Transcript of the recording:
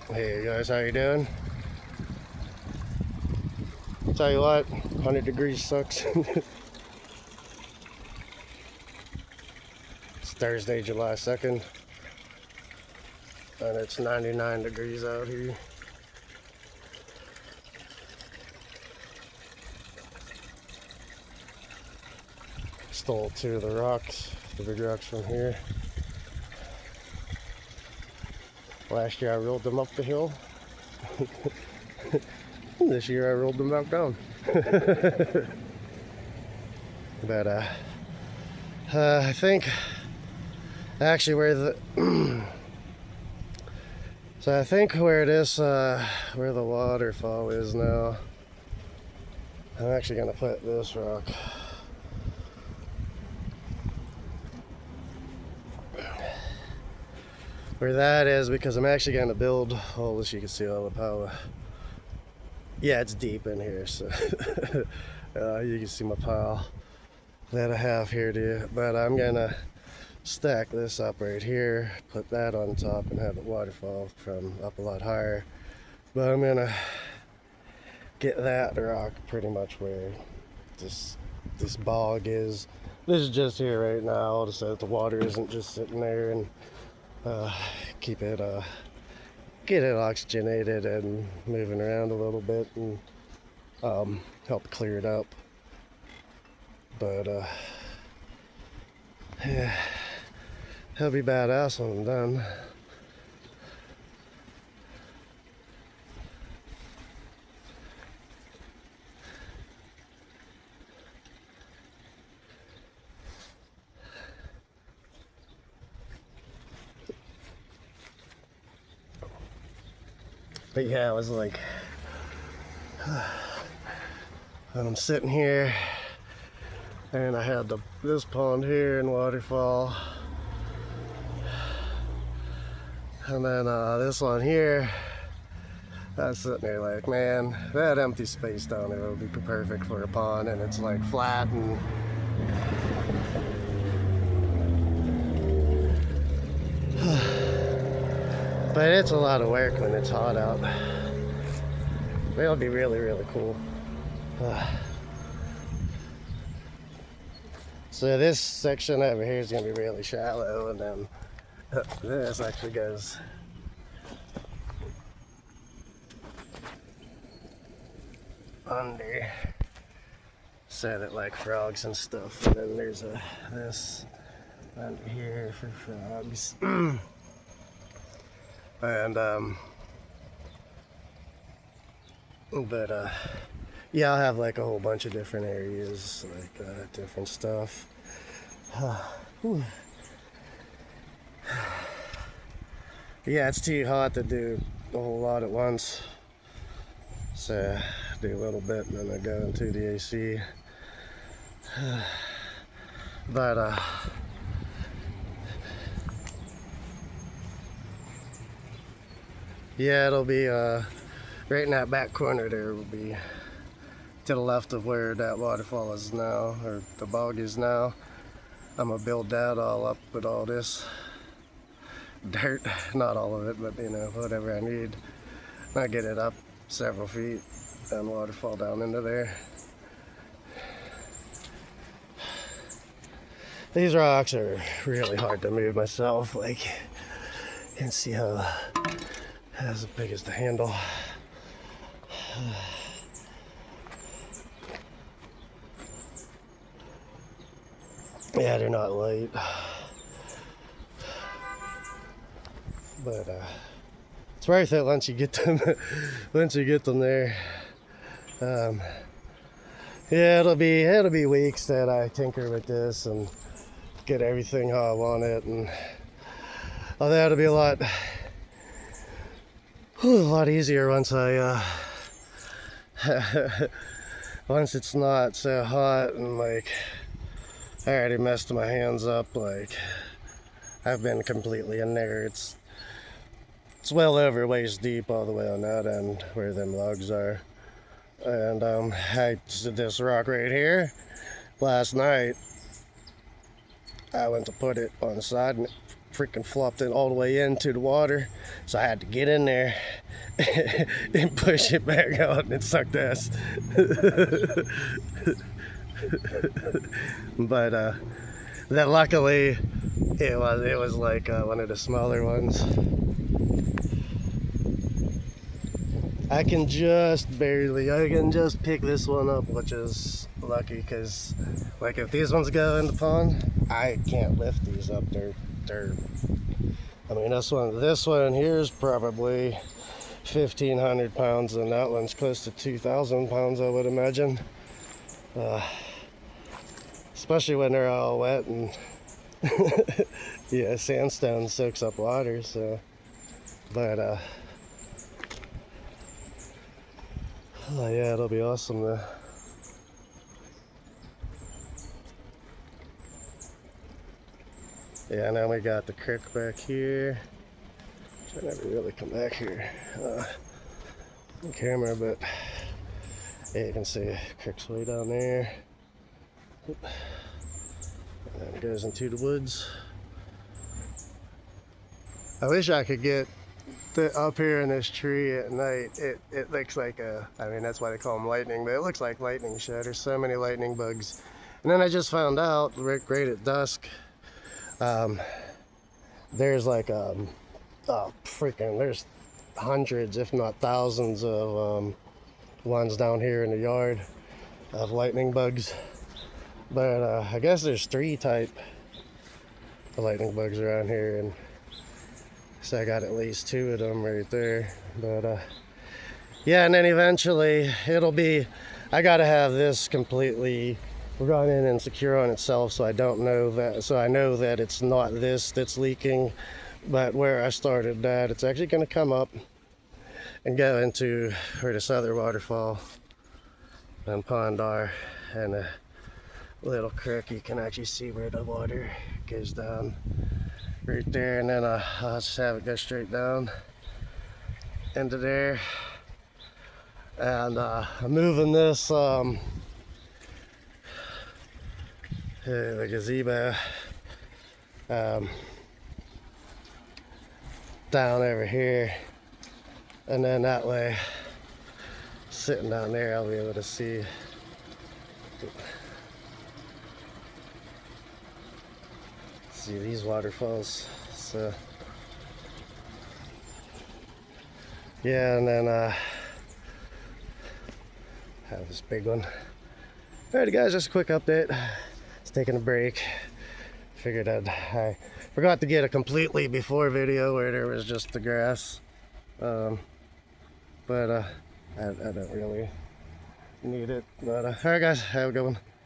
Hey guys, how you doing? Tell you what, 100 degrees sucks. It's Thursday, July 2nd, and it's 99 degrees out here. Stole two of the rocks, the big rocks from here. Last year I rolled them up the hill. This year I rolled them back down. But I think actually where the so I think where it is, where the waterfall is now, I'm actually gonna put this rock where that is, because I'm actually gonna build all this. You can see all the power. Yeah, it's deep in here, so you can see my pile that I have here too. But I'm gonna stack this up right here, put that on top, and have the waterfall from up a lot higher. But I'm gonna get that rock pretty much where this bog is. This is just here right now, so that the water isn't just sitting there, and keep it get it oxygenated and moving around a little bit, and help clear it up. But yeah, that'll be badass when I'm done. But yeah, it was like and I'm sitting here, and I had this pond here and waterfall, and then this one here. I was sitting there like, man, that empty space down there would be perfect for a pond, and it's like flat and but it's a lot of work when it's hot out. It'll be really, really cool. So this section over here is gonna be really shallow, and then this actually goes under, so that like frogs and stuff. And then there's this under here for frogs. And but yeah, I'll have like a whole bunch of different areas, like different stuff. Yeah, it's too hot to do a whole lot at once, so I do a little bit and then I go into the AC. But yeah, it'll be right in that back corner there will be to the left of where that waterfall is now, or the bog is now. I'm gonna build that all up with all this dirt, not all of it, but you know, whatever I need. I get it up several feet and waterfall down into there. These rocks are really hard to move myself. Like, you can see how as big as the handle. Yeah, they're not light, but it's worth it once you get them. Once you get them there. Yeah, it'll be weeks that I tinker with this and get everything how I want it, and that'll be a lot easier once I once it's not so hot, and like I already messed my hands up. Like, I've been completely in there. It's well over waist deep all the way on that end where them logs are. And I did this rock right here last night. I went to put it on the side, and it freaking flopped it all the way into the water. So I had to get in there and push it back out, and it sucked ass. But that luckily it was like one of the smaller ones. I can just pick this one up, which is lucky, because like if these ones go in the pond, I can't lift these up. They're I mean, this one here is probably 1,500 pounds, and that one's close to 2,000 pounds, I would imagine. Especially when they're all wet, and yeah, sandstone soaks up water. So, but oh yeah, it'll be awesome though. Yeah, now we got the creek back here. I never really come back here on camera, but yeah, you can see the creek's way down there. And then it goes into the woods. I wish I could get up here in this tree at night. It looks like I mean, that's why they call them lightning, but it looks like lightning shit. There's so many lightning bugs. And then I just found out right at dusk, there's like there's hundreds, if not thousands, of ones down here in the yard of lightning bugs. But I guess there's 3 type of lightning bugs around here, and so I got at least 2 of them right there. But yeah, and then eventually I gotta have this completely run in and secure on itself, so I know that it's not this that's leaking, but where I started that, it's actually gonna come up and go into where this other waterfall and pond are, and a little creek. You can actually see where the water goes down right there, and then I'll just have it go straight down into there. And I'm moving this the gazebo down over here, and then that way, sitting down there, I'll be able to see these waterfalls. So yeah, and then have this big one. Alrighty guys, just a quick update. It's taking a break. Figured I forgot to get a completely before video where there was just the grass, but I don't really need it. But alright guys, have a good one.